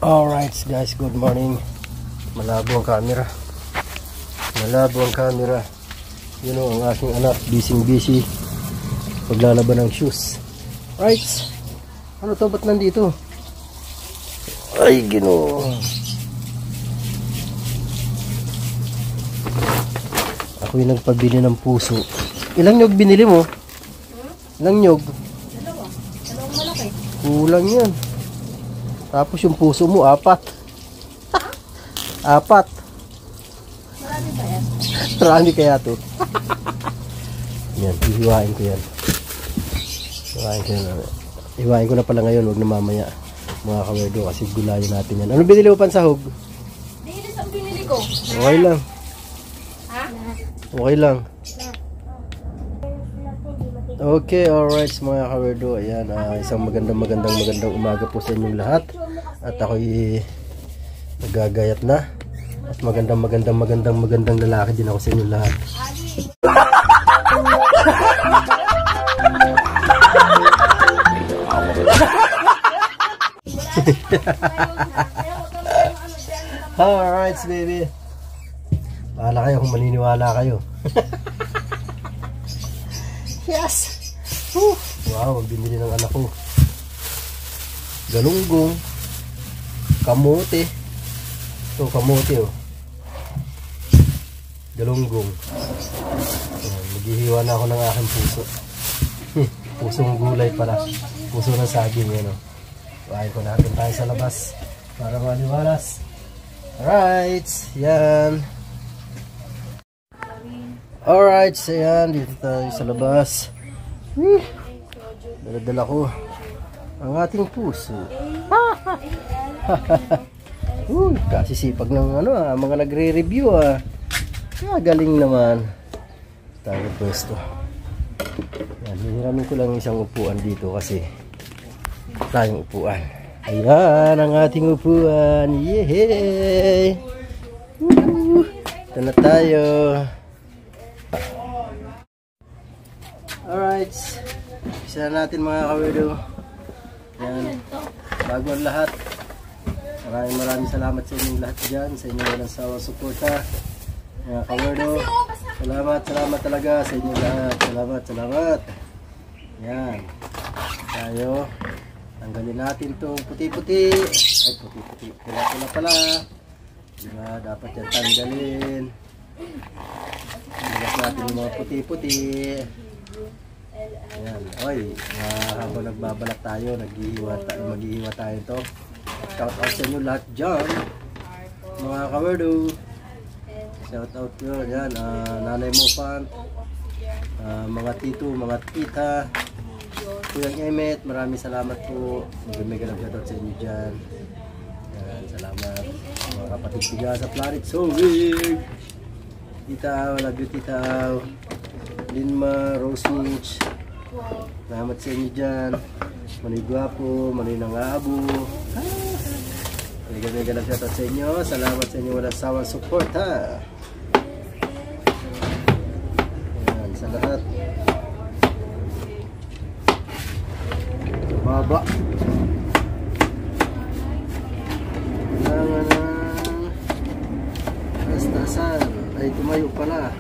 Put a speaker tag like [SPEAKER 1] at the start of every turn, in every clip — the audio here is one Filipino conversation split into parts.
[SPEAKER 1] Alright guys, good morning. Malabo ang camera. Yun o, ang aking anak, busy paglalaban ng shoes. Right. Ano to? Ba't nandito? Ay, Ginoo. Ako yung nagpabili ng puso. Ilang nyog binili mo? Ilang nyog?
[SPEAKER 2] Dalawang malaki.
[SPEAKER 1] Kulang yan. Tapos yung puso mo, 4. 4.
[SPEAKER 2] Marami ba yan?
[SPEAKER 1] Marami kaya to. Yan, hihiwain ko yan. Hiwain ko na pala ngayon, huwag na mamaya. Mga kawerdo, kasi gulayin natin yan. Ano binili mo pansahog?
[SPEAKER 2] Dilis ang binili ko.
[SPEAKER 1] Okay lang.
[SPEAKER 2] Ha?
[SPEAKER 1] Okay lang. Okay, alright mga kawerdo. Ayan, isang magandang umaga po sa inyong lahat. At ako'y nagagayat na. At magandang lalaki din ako sa inyong lahat. Alright baby. Bahala kayo kung maniniwala kayo. Yes. Wow, binili ng anak ko. Galunggong, kamote. Ito, kamote oh. Galunggong. Maghihiwa na ako ng aking puso. Pusong gulay pala. Puso ng saging yan oh. Kain ko natin tayo sa labas para maliwalas. Alright, yan. Alright, so yan, dito tayo sa labas. Daladala ko ang ating puso. Kasi sipag ng mga nagre-review galing naman. Tayo pwesto. Yan, hihiramin ko lang isang upuan dito kasi tayong upuan. Ayan ang ating upuan. Yehey! Ito na tayo. Alright, isa na natin mga kawerdo. Yan, bago ang lahat, maraming salamat sa inyong lahat dyan, sa inyong walang sawang suporta mga kawerdo. Salamat talaga sa inyong lahat. Salamat. Yan, tayo tanggalin natin itong puti-puti. Ay, puti-puti, pula pala. Diba, dapat yan tanggalin. Ilagay natin yung mga puti-puti. Ayan, oy, habang nagbabalak tayo, maghihiwa tayo ito. Shout out sa inyo lahat dyan, mga kawerdo. Shout out nyo dyan, Nanay Mofan, mga tito, mga tita, Kuyang Emet, maraming salamat po. Mega shout out sa inyo dyan. Ayan, salamat. Mga kapatid tiga sa Planet So Weird. Tita, love you Tita Linma, Rose Mitch. Salamat sa inyo dyan. Manoy Guapo, Manoy Nangaabo. Mega lang shoutout sa inyo. Salamat sa inyo walang sawang support ha. Ayan, sa lahat. Baba. Kailangan ng astasan. Ay, tumayo pala.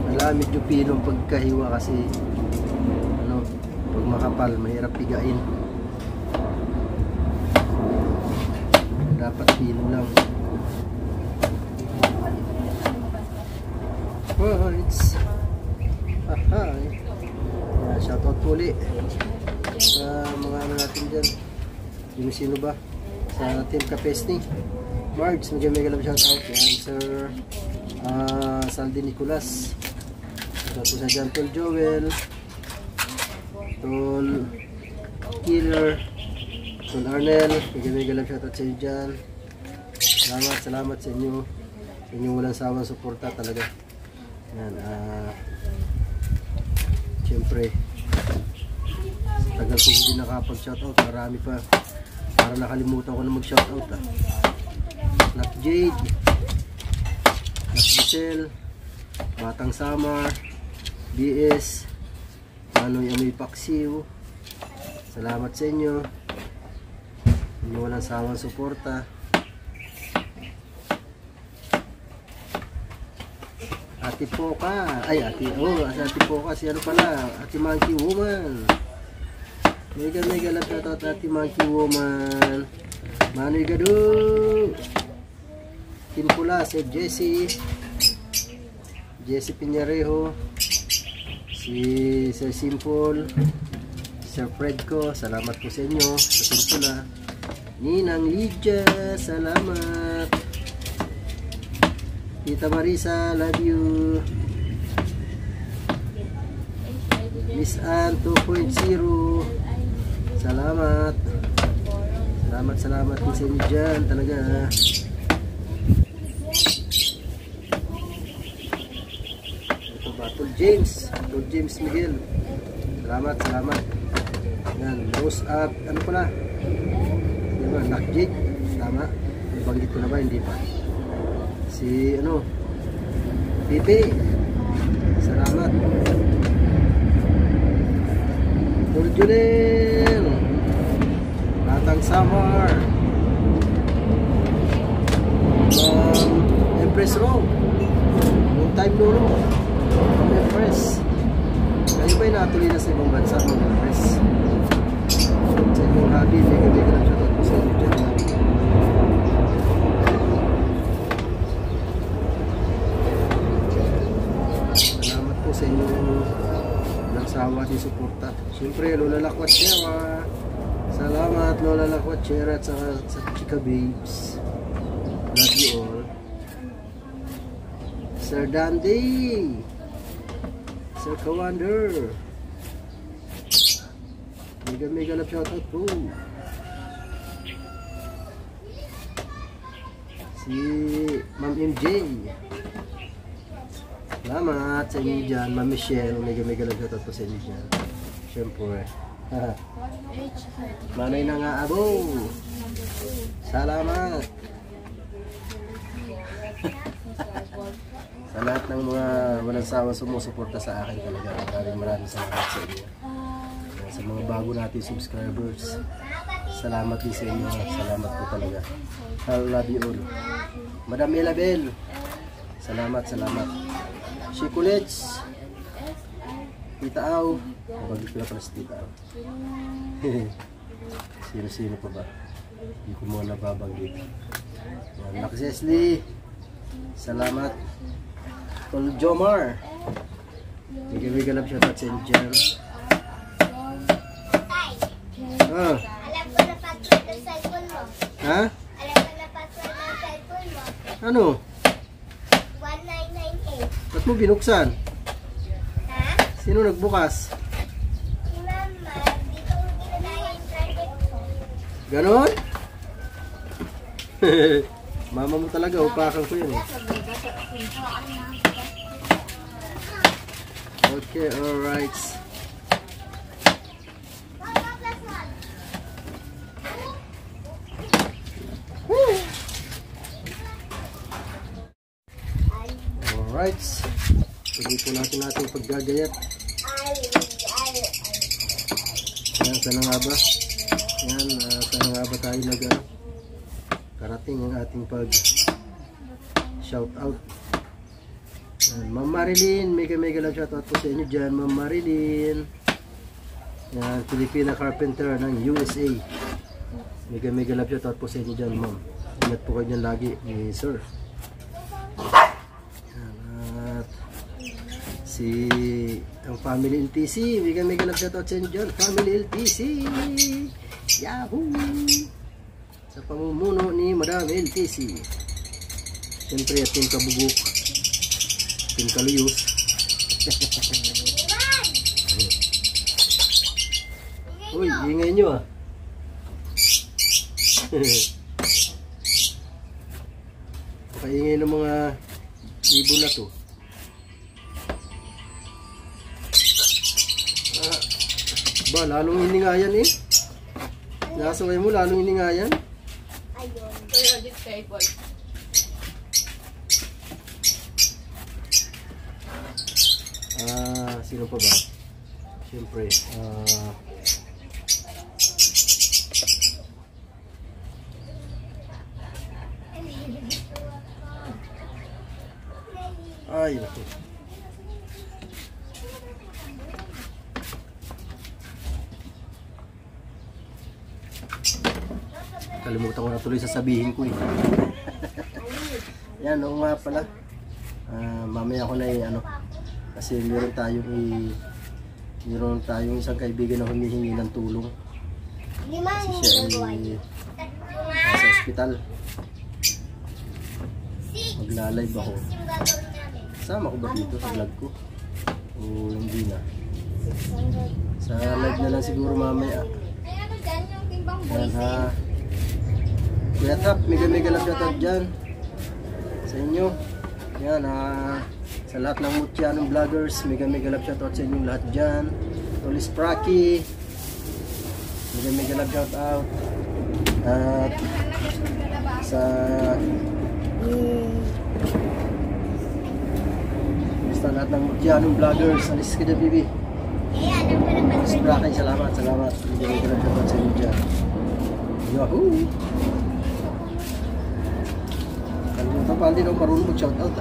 [SPEAKER 1] Malamit yung pinong pagkahiwa kasi pag makapal mahirap pigain. Dapat pino lang. Alright. Hi. Shoutout po ulit sa mga natin dyan. Sino ba? Sa Team Kapesni. Marge, mega love shoutout. Yan Sir Saldi Nicolas. Tapos sa dyan, Tol Joel, Tol Killer, Tol Arnel, mega lang shoutout sa inyo dyan. Salamat sa inyo. Sa inyong walang sawang suporta talaga. Yan, siyempre, tagal ko hindi nakapag-shoutout. Marami pa. Para nakalimutan ko na mag-shoutout. Black Jade, Black Michelle, Batang Samar, BS, Manoy Amoy Paksiw, Salamat sa inyo. Inyong walang sawang suporta. Ate Poca. Ay, Ate Poca. Si ano pala? Ate Monkey Woman. Mega love shoutout Ate Monkey Woman. Manoy Gado. Team Pula, Sir Jesse Piñarejo, si Sir Simple, Sir Fredco, salamat po sa inyo sa Team Pula. Ninang Lydia, salamat. Tita Marisa, love you. Miss Ann 2.0, salamat. Salamat din sa inyo dyan talaga. Ito ba? Tol James Miguel, salamat. Yan, Rose up, ano pala? Diba, Nakjig, tama. Nabanggit ko na ba? Hindi pa. Si ano, Pipi, salamat. Tol Junel, Batang Samar, Empress Row, long time no Empress. Kayo ba'y natuloy na sa ibang bansa mga Empress? Sa inyong hobby, mega lang shoutout po sa inyo dyan. Salamat po sa inyong nagsawa di suporta. Siyempre, Lola Lakwat Shewa, salamat Lola Lakwat Shewa at sa Chika Babes. Love you all. Sir Dandy, Sir Kawander, mega love shoutout po. Si Ma'am MJ, salamat sa inyo dyan. Ma'am Michelle, mega love shoutout po sa inyo dyan. Siyempre Manay na nga abo, salamat. Sa lahat ng mga walang sawa sumusuporta sa akin talaga, maraming salamat sa inyo. Sa mga bago natin subscribers, salamat din sa inyo. Salamat po talaga. I love you all. Madam Elabel, salamat. Shikulets, Tita Au, nabagit ko na pala si Tita Au. Sino pa ba? Hindi ko muna nababanggit. Naksesli, salamat. Tol Jomar, mega love shoutout sa inyo dyan.
[SPEAKER 3] Alam ko na password ng cellphone mo.
[SPEAKER 1] Ha?
[SPEAKER 3] Alam ko na password ng cellphone mo.
[SPEAKER 1] Ano?
[SPEAKER 3] 1998.
[SPEAKER 1] Ba't mo binuksan?
[SPEAKER 3] Ha?
[SPEAKER 1] Sino nagbukas?
[SPEAKER 3] Si Mama, dito ko ginagawa yung target ko.
[SPEAKER 1] Ganon? Mama mo talaga, upakan ko yun eh. Okay, alright. Alright. Tuloy po natin ating paggagayat. Yan, sana nga ba? Yan, sana nga ba tayo karating ang ating pag shout out. Yan, Ma'am Marilyn, mega love shout out po sa inyo dyan, Ma'am Marilyn. Yan, Filipina Carpenter ng USA. Mega love shout out po sa inyo dyan, Ma'am. Ingat po kayo dyan lagi ni Sir. Yan, at si ang Family LTC, mega love shout out sa inyo dyan, Family LTC. Yahoo! Sa pamumuno ni Madam LTC. Siyempre at Team Kabugok, Team Kaluyos. Uy, ingay nyo ah. Pakaingay ng mga ibon na to. Ba, lalong hiningayan eh. Nasaway mo, lalong hiningayan.
[SPEAKER 3] Ayun.
[SPEAKER 2] Kaya dit kay boy.
[SPEAKER 1] Sino pa ba? Siyempre, live. Kalimutan ko na tuloy sasabihin ko eh. Yan, oo nga pala. Mamaya ko na ano, kasi meron tayong isang kaibigan na humihingi ng tulong. Kasi siya ay nasa ospital. Magla-live ako. Sama ko ba dito sa vlog ko? O hindi na? Sa live na lang siguro mamaya. Yan ha. Kuya Tap, mega love shoutout dyan sa inyo. Yan sa lahat ng Mutyanong vloggers, mega love shoutout sa inyong lahat dyan. Tolis Praki, mega love shoutout. At sa basta lahat ng Mutyanong vloggers, alis ka dyan, baby. Tolis Praki, salamat. Mega love shoutout sa inyo dyan. Yahoo! Kalimutan pa, hindi na marunong mag-shoutout.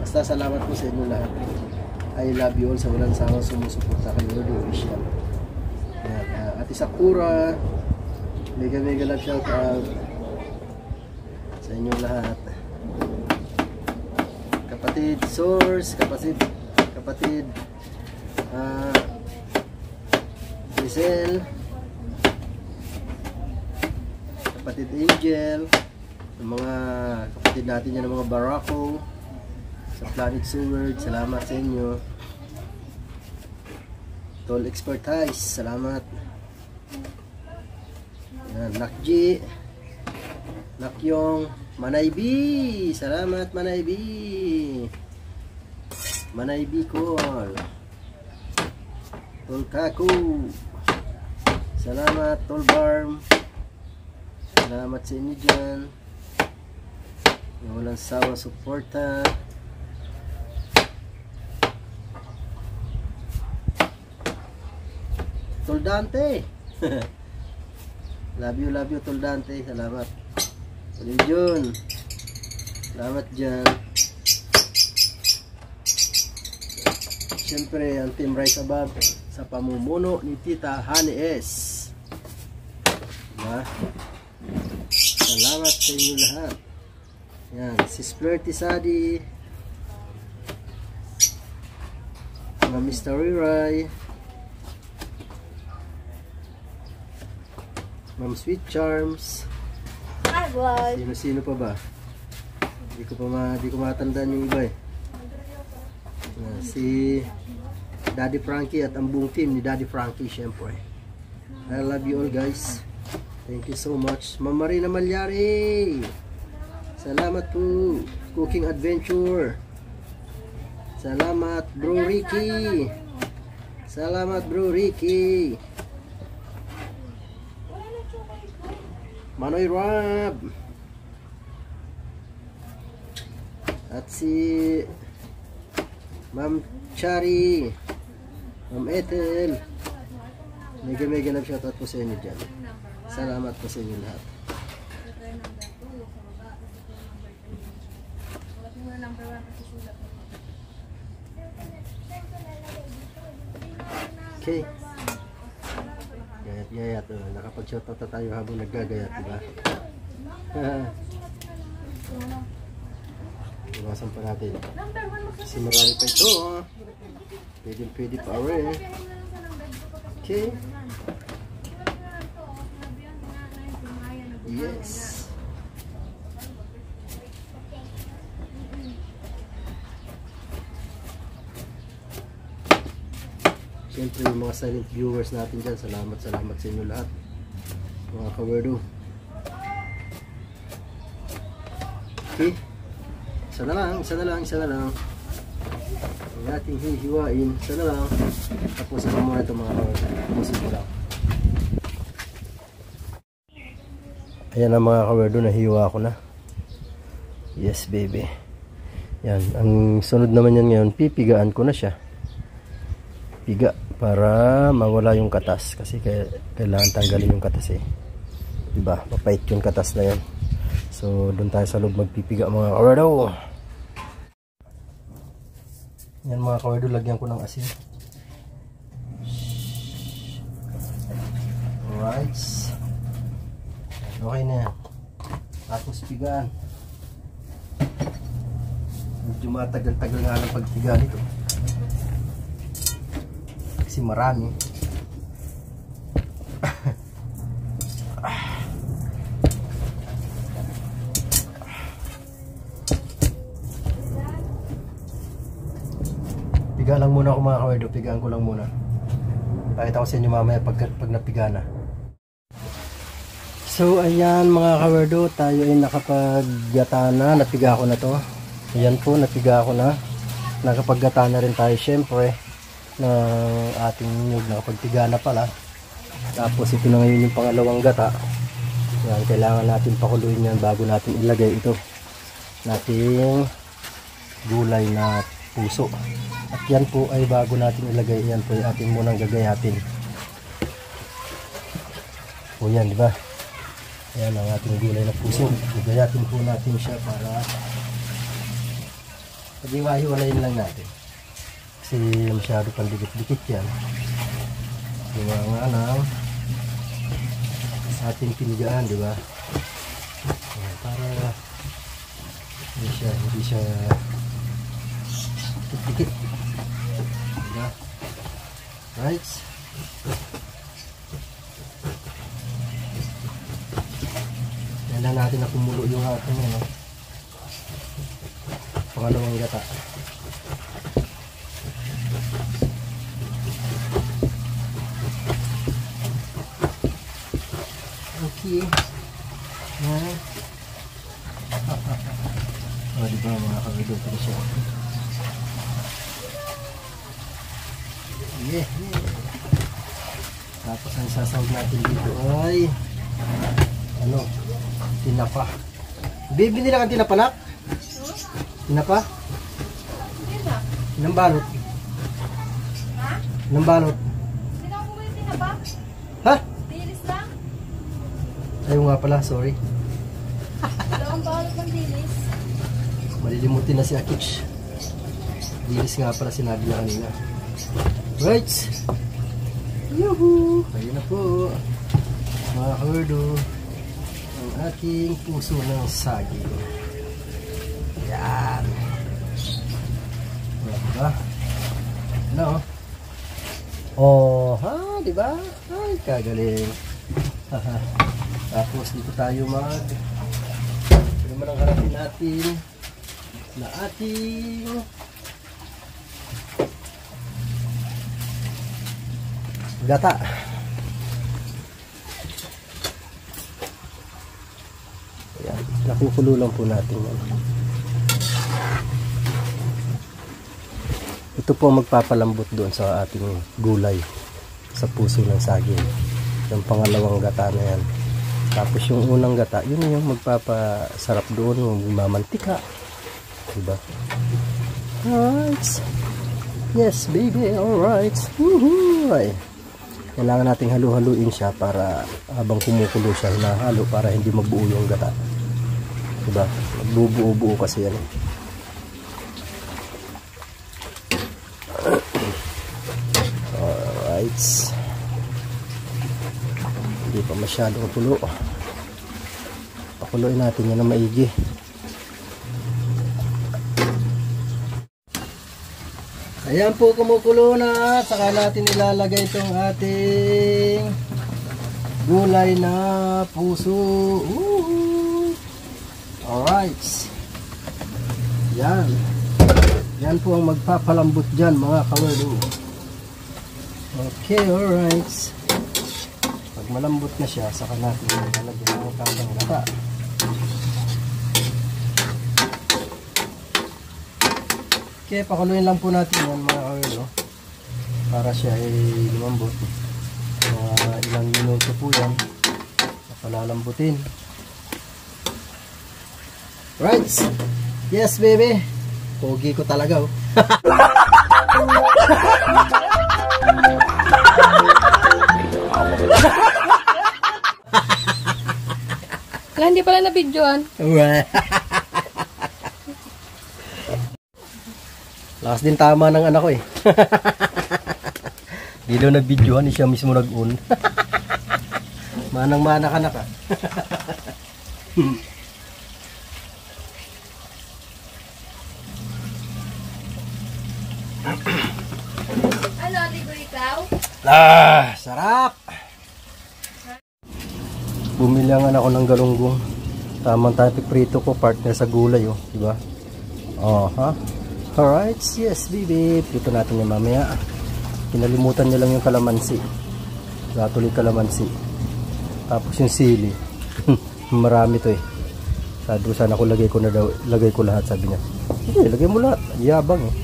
[SPEAKER 1] Basta salamat po sa inyo lahat. I love you all sa walang sawang sumusuporta kay Lord Official. Ate Sakura, mega love shoutout sa inyo lahat. Kapatid Source, kapatid Giselle, kapatid Angel, yung mga kapatid natin yan, ng mga Barako sa Planet Seward, salamat sa inyo. Tol Expertise, salamat. Yan, Nakji, Nakyong, Manaybi, salamat Manaybi. Manaybi Call, Tol Kaku, salamat. Tol Barm, salamat sa inyo dyan. Walang sawa suporta. Tol Dante. love you Tol Dante. Salamat. Tol Jun, salamat dyan. Siyempre ang Team Rise Above sa pamumuno ni Tita Honey S. Diba? Salamat sa inyo lahat. Yan, Sis Flirty Sadi, mga Mr. Riray, Ma'am Sweet Charms, sino pa ba? Hindi ko matandaan yung iba eh. Yan, si Daddy Frankie at ang buong team ni Daddy Frankie, syempre. I love you all guys. Thank you so much. Ma'am Marina Malyari, salamat po. Cooking Adventure, salamat. Bro Ricky, salamat Bro Ricky. Manoy Rab, at si Ma'am Chari, Ma'am Ethel, mega love shoutout po sa inyo dyan. Salamat po sa inyo lahat. Okay. Gayat. Nakapag-shoutout na tayo habang naggagayat, diba? Iwasan pa natin. Kasi marami pa ito. Pwede pa rin. Okay. Yes. Siyempre yung mga silent viewers natin dyan, salamat sa inyo lahat, mga kawerdo. Okay, isa na lang ang ating hihiwain. Isa na lang, tapusin ko muna ito mga kawerdo. Tapusin ko lang. Ayan na mga kawerdo, nahiwa ko na. Yes baby. Yan, ang sunod naman yan ngayon, pipigaan ko na siya. Piga para mawala yung katas, kasi kailangan tanggalin yung katas eh, diba? Mapait yung katas na yan. So doon tayo sa loob magpipiga mga kawerdo. Yan mga kawerdo, lagyan ko ng asin. Alright. Okay na yan. Tapos pigaan. Medyo matagal-tagal nga ng pagpiga nito. Kasi marami. Piga lang muna ako mga kawerdo. Pigaan ko lang muna. Pakita ko sa inyo mamaya pag napiga na. So ayan mga kawerdo, tayo ay nakapaggata na. Napiga ko na to. Ayan po, napiga ko na. Nakapaggata na rin tayo syempre ng ating nyug. Nakapagpiga na pala. Tapos ito na ngayon yung pangalawang gata. Yan, kailangan natin pakuluin yan bago natin ilagay ito nating gulay na puso. At yan po ay bago natin ilagay, yan po ay atin munang gagayatin. O yan, di ba? Ayan ang ating gulay na puso. Gagayatin po natin siya para pag-iwahiwalayin lang natin. Kasi masyado pang dikit-dikit yan. Diba nga na sa ating pinigaan, di ba? Para hindi siya dikit-dikit. Diba? Right? Yan lang natin na kumulo yung ating pangalawang gata. Okay. Yan. O, diba mga kawido ko na siya. Yeah. Tapos ang sasawag natin dito ay tinapa. Bibili na kang tinapa, nak? Tinapa?
[SPEAKER 2] Hindi na.
[SPEAKER 1] Inang balot?
[SPEAKER 2] Ha?
[SPEAKER 1] Inang balot?
[SPEAKER 2] Hindi na ako bumili tinapa.
[SPEAKER 1] Ha?
[SPEAKER 2] Dilis lang.
[SPEAKER 1] Ayaw nga pala, sorry.
[SPEAKER 2] Dalawang balot ng dilis.
[SPEAKER 1] Malilimutin na si Akich. Dilis nga pala sinabi niya kanina. Right! Yuhu! Ayun na po. Mga kawerdo. Ang ating puso ng saging. Yan. Diba? Ano? Oh, ha? Diba? Ay, kagaling. Tapos dito tayo ito naman ang harapin natin na ating gata. Ayan, nakukulo lang po natin yan. Ito po magpapalambot doon sa ating gulay sa puso ng saging. Yung pangalawang gata na yan. Tapos yung unang gata, yun yung magpapasarap doon, yung mamantika. Diba? Alright. Yes, baby. Alright. Ay. Kailangan nating halu-haluin siya para habang kumukulo siya, hinahalo para hindi magbuo yung gata. Diba? Magbubuo-buo kasi yan. Alright. Hindi pa masyadong kulo. Pakuloy natin yan na maigi. Ayan po, kumukulo na. Saka natin ilalagay itong ating gulay na puso. Alright. Yan. Yan po ang magpapalambot dyan mga kawerdo. Okay, alright. Pag malambot na siya, saka natin ilalagay ang kandang gata. Okay, pakuluin lang po natin yan mga kawerdo para siya ay lumambot. Mga ilang minuto po yan napalalambutin. Right. Yes baby, pogi ko talaga oh.
[SPEAKER 2] Wala, hindi pala na-videoan.
[SPEAKER 1] Lakas din tama ng anak ko eh. Di daw nag-videoan, siya mismo nag-on. Manang-mana ka na ka.
[SPEAKER 2] Ano, ate ko ikaw?
[SPEAKER 1] Sarap! Bumili ang anak ko ng galunggong. Tamang tayo prito ko, partner sa gulay oh, diba? Oh, ha? Alright, yes baby. Prito natin yung mamaya. Kinalimutan niya lang yung kalamansi. Tuloy kalamansi. Tapos yung sili. Marami to eh. Sabi ko sana ko lagay ko na daw, lagay ko lahat, sabi niya. Hindi, lagay mo lahat. Yabang eh.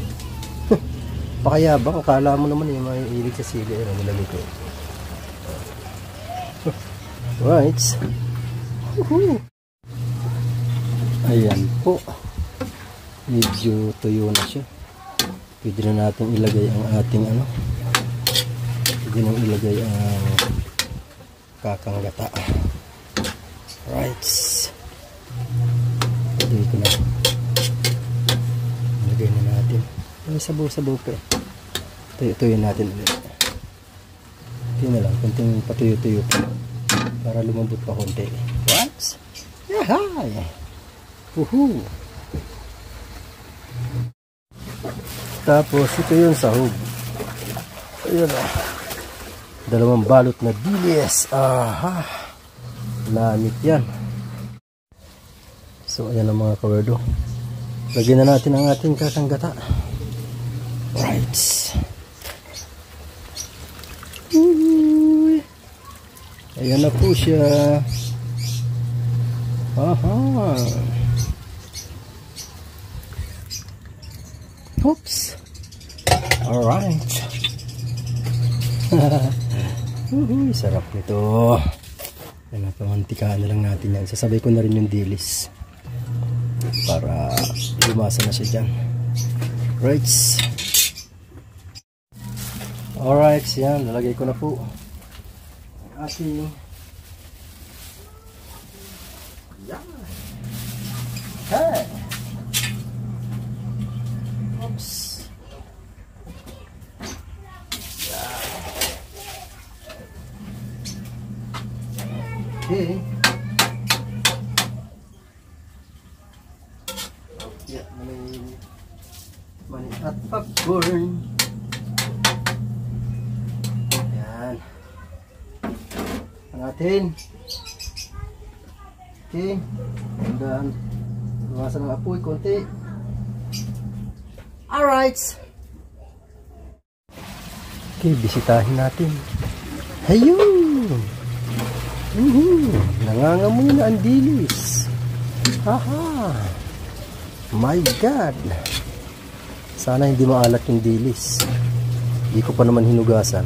[SPEAKER 1] Pakayabang, akala mo naman yung may ilig sa sili. Ano, nilagay ko. Right. Ayan po. Medyo tuyo na siya. Pwede na natin ilagay ang ating ano. Pwede na ilagay ang kakanggata. Right. Ilagay ko na. Ilagay na natin. Ay, sabaw-sabaw pa eh. Tuyo natin ulit. Ito na lang. Kunting patuyo-tuyo pa. Para lumambot pa konti. What? Yahay! Woohoo! Tapos ito yung sahog. Ayan o. Dalawang balot na dilis. Aha! Lamit yan. So ayan ang mga kawerdo. Lagyan na natin ang ating kakanggata. Right. Ayan na po siya. Aha. Oops. Alright. Sarap nito. Ayan, pamantikaan na lang natin yan. Sasabay ko na rin yung dilis. Para lumasa na siya dyan. Right. Alright. Yan. Lalagay ko na po. Ating yan. Hey. Oops. Okay. Yeah, mani at popcorn. Yan. Natin. Okay. Dan lumasan ng apoy konti. Alright. Okay, bisitahin natin. Ayun. Nangangamoy na ang dilis. Haha. My God. Sana hindi maalat yung dilis. Hindi ko pa naman hinugasan.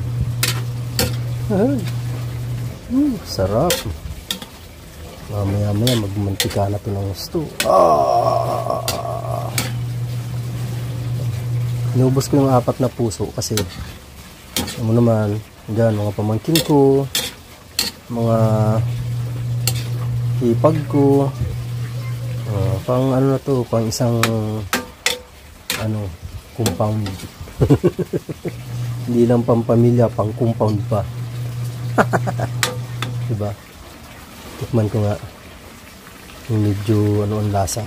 [SPEAKER 1] Sarap. Mamaya-maya magmantika na ito ng gusto. Inubos ko yung 4 na puso kasi ano naman, dyan mga pamangkin ko, mga hipag ko, pang ano na to, pang isang ano, compound. Hindi lang pang pamilya, pang compound pa. Diba? Tikman ko nga yung medyo ano ang lasa.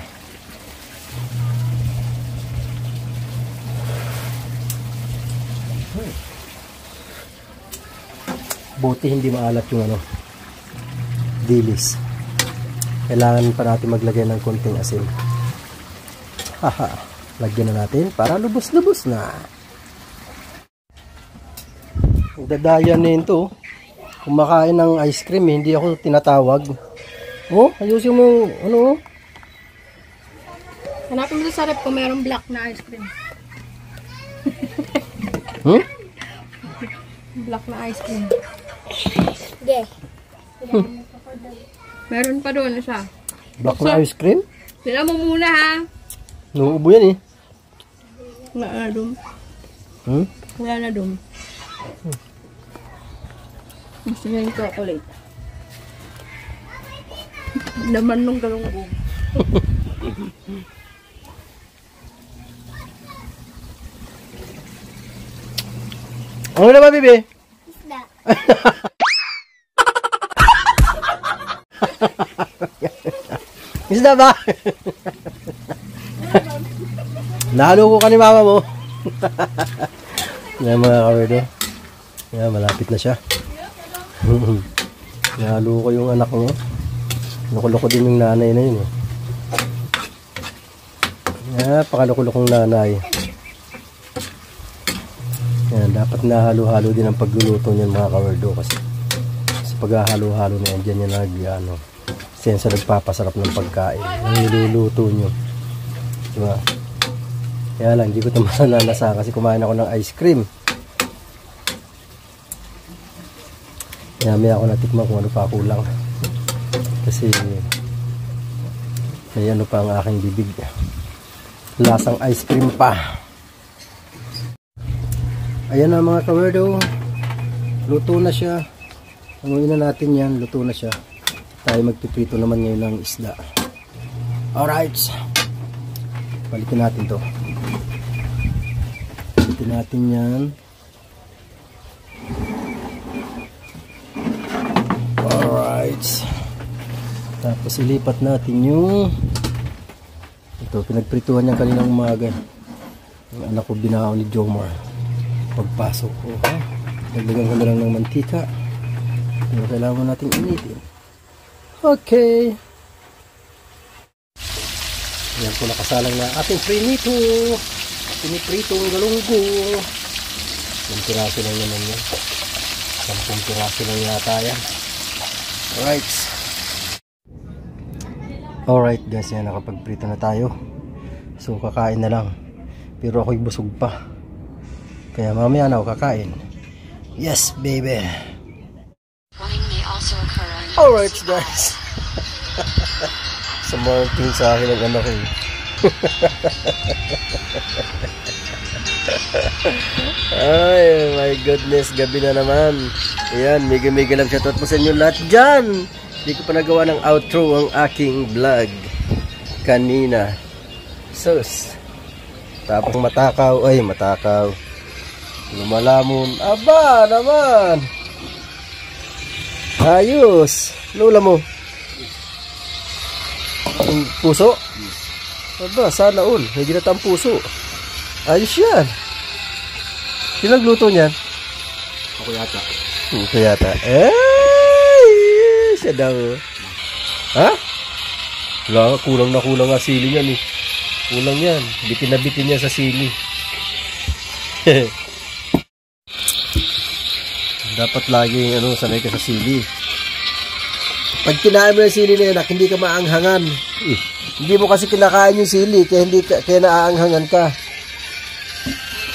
[SPEAKER 1] Buti hindi maalat yung ano, dilis. Kailangan pa natin maglagay ng konting asin. Haha, lagyan na natin para lubos-lubos na. Dadayan na ito. Kumakain ng ice cream, hindi ako tinatawag. Oh, ayusin mo yung ano.
[SPEAKER 2] Hanapin mo sa rep kung mayroong black na ice cream. Black na ice cream.
[SPEAKER 3] Yeah.
[SPEAKER 2] Meron pa doon isa.
[SPEAKER 1] Black na ice cream?
[SPEAKER 2] Sila mo muna ha.
[SPEAKER 1] Nuubo yan eh.
[SPEAKER 2] Wala na doon. Wala na doon. Gusto niya yung chocolate. Naman nung galunggong.
[SPEAKER 1] Ano na ba, Bibi?
[SPEAKER 3] Isda.
[SPEAKER 1] Isda ba? Nahalo ko ka ni mama mo. Yan mga kawerdo. Yan, malapit na siya. Nahalo ko yung anak mo. Loko-loko din yung nanay na yun eh. Yan, pakaloko-lokong nanay. Yan, dapat nahalo-halo din ang pagluluto niyan mga kawerdo kasi sa paghahalo-halo na yan, dyan yan sensa nagpapasarap ng pagkain ang niluluto nyo, diba? Kaya lang, hindi ko ito masananasa kasi kumain ako ng ice cream. Kaya may ako natikman kung ano pa kulang kasi may ano pa ang aking bibig, lasang ice cream pa. Ayan na mga kawerdo, luto na siya. Hanguin na natin yan, luto na siya. Tayo magpiprito naman ngayon ng isda. Alright, balikin natin to. Balikin natin yan. Alright, tapos ilipat natin yung ito, pinagprituhan niya kaninang umaga. Yung anak ko binahaw ni Jomar pagpasok ko, ha? Nagdagan ko na lang ng mantika pero kailangan natin initin. Okay, yan po, nakasalang na ating prinito. Pinipritong galunggong. 10 piraso lang naman yan, 10 piraso lang yata yan. Alright guys, yan, nakapagprito na tayo. So kakain na lang, pero ako'y busog pa. Kaya mamaya na ako kakain. Yes, baby. Alright, guys. Sumarting sa akin ang anak eh. Ay, my goodness. Gabi na naman. Ayan, mega lang shoutout po sa inyo lahat dyan. Hindi ko pa nagawa ng outro ang aking vlog kanina. Sus. Tapos matakaw. Ay, matakaw. Lumalamon. Aba naman. Ayos. Lula mo. Ang puso. Aba, sana all. May ginatang puso. Ayos yan. Sino nagluto niyan?
[SPEAKER 4] Ako yata.
[SPEAKER 1] Ito yata. Ay, siya daw. Ha? Wala, kulang na kulang nga sili niyan eh. Kulang yan. Bitin na bitin niya sa sili. Dapat lagi sanay ka sa sili. Pag kinain mo yung sili na yan, hindi ka maanghangan. Hindi mo kasi kinakain yung sili, kaya naaanghangan ka.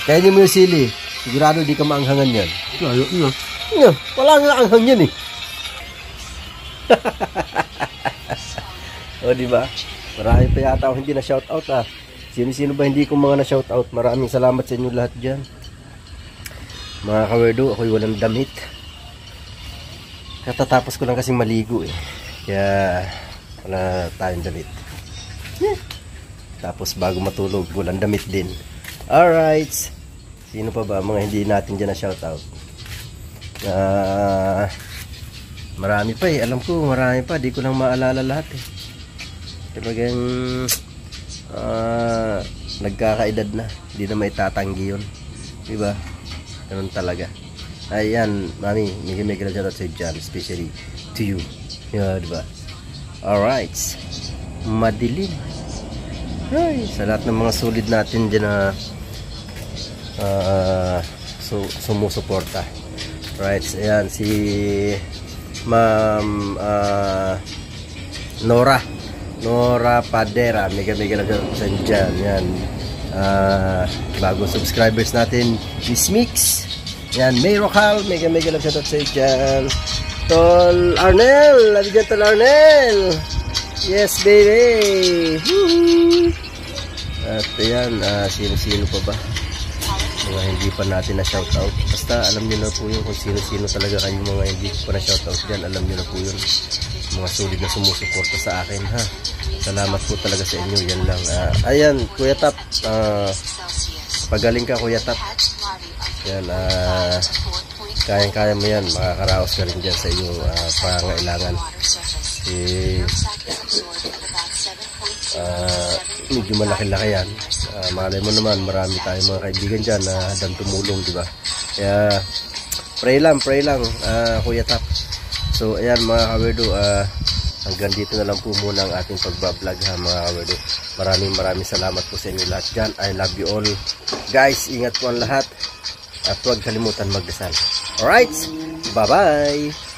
[SPEAKER 1] Kainin mo yung sili, sigurado hindi ka maanghangan yan. Wala nga anghang yan eh. O diba? Marami pa yata ako hindi na shoutout ah. Sino-sino ba hindi ko mga na shoutout? Maraming salamat sa inyo lahat dyan. Mga kawerdo, ako'y walang damit. Katatapos ko lang kasing maligo eh. Kaya wala tayong damit. Tapos bago matulog, walang damit din. Alright. Sino pa ba mga hindi natin dyan na shoutout? Marami pa eh. Alam ko marami pa. Di ko lang maalala lahat eh. Talagang nagkakaedad na. Hindi na may tatanggi yun. Diba? Ganun talaga. Ayan, mami, may shoutout sa dyan, especially to you. Yeah, diba? Alright. Madilim. Ay, sa lahat ng mga solid natin dyan na sumusuporta. Right, ayan, si Ma'am Nora Padera. Mega lang sa dyan. Yan. Bagong subscribers natin, Miss Mix. Yan, May Rocal, mega lang shoutout sa dyan. Tol Arnel, labigan Tol Arnel. Yes, baby. Woohoo! At ayan, sino-sino pa ba? mga hindi pa natin na shoutout. Basta alam nyo na po yun kung sino-sino talaga kayo mga hindi pa na shoutout dyan. Alam nyo na po yun. Mga solid na sumusuporta sa akin ha. Salamat po talaga sa inyo. Yan lang. Ayan, Kuya Tap. Pagaling ka, Kuya Tap. Yan, kayang-kaya mo yan. Makakaraos ka rin dyan sa iyong pangailangan. Medyo malaki-laki yan. Malay mo naman, marami tayong mga kaibigan dyan na handang tumulong, di ba? Kaya, pray lang, Kuya Tap. So, ayan mga kawerdo, hanggang dito na lang po muna ang ating pagbablog ha mga kawerdo. Maraming salamat po sa inyo lahat dyan. I love you all. Guys, ingat po ang lahat. At huwag kalimutan magdasal. Alright, bye-bye!